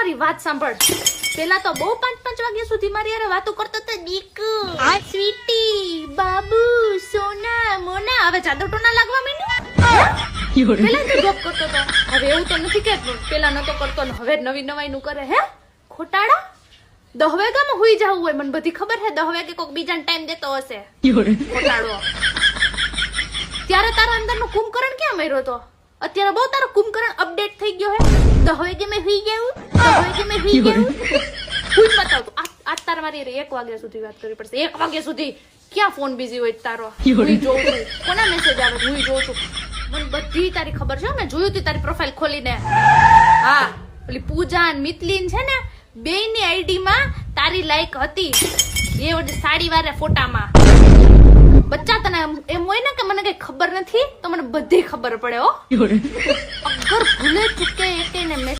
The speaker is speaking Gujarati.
મારી વાત સાંભળ. પેલા તો બહુ 5-5 વાગ્યા સુધી મારી હારે વાતો કરતો તો દીકુ, સ્વીટી, બાબુ, સોના, મોના. હવે જાદુ ટોના લાગવા માંડ્યું. પેલા તો જોબ કરતો તો. હવે એવું તો નથી કે પેલા નતો કરતો ને હવે નવી નવાઈ નું કરે. હે ખોટાડા, 10 વાગ્યામાં હુઈ જવું હોય. મને બધી ખબર છે 10 વાગે કોક બીજાને ટાઈમ દેતો હશે. ખોટાડો. ત્યારે તારા અંદરનો કુંભકરણ ક્યાં મર્યો તો? અત્યારે બહુ તારો કુંભકરણ અપડેટ થઈ ગયો હે. 10 વાગે મેં હુઈ ગયું, 10 વાગે મેં હુઈ ગયું. હુઈ બતાવ તું. આજ તાર મારી 1 વાગ્યા સુધી વાત કરવી પડશે. 1 વાગ્યા સુધી ક્યાં ફોન બિઝી હોય તારો? હુઈ જોઉં છું. કોના મેસેજ આવે? હુઈ જોઉં છું. મને બધી તારી ખબર છે. મેં જોયું તું તારી પ્રોફાઇલ ખોલીને. હા, ઓલી પૂજા અને મિતલીન છે ને, બેયની આઈડી માં તારી લાઈક હતી. એ ઓલી સાડી વાળા ફોટામાં. બચ્ચા તને એમ હોય ને કે મને કઈ ખબર નથી, તો મને બધી ખબર પડે હો. અગર ભૂલે ચૂકે એને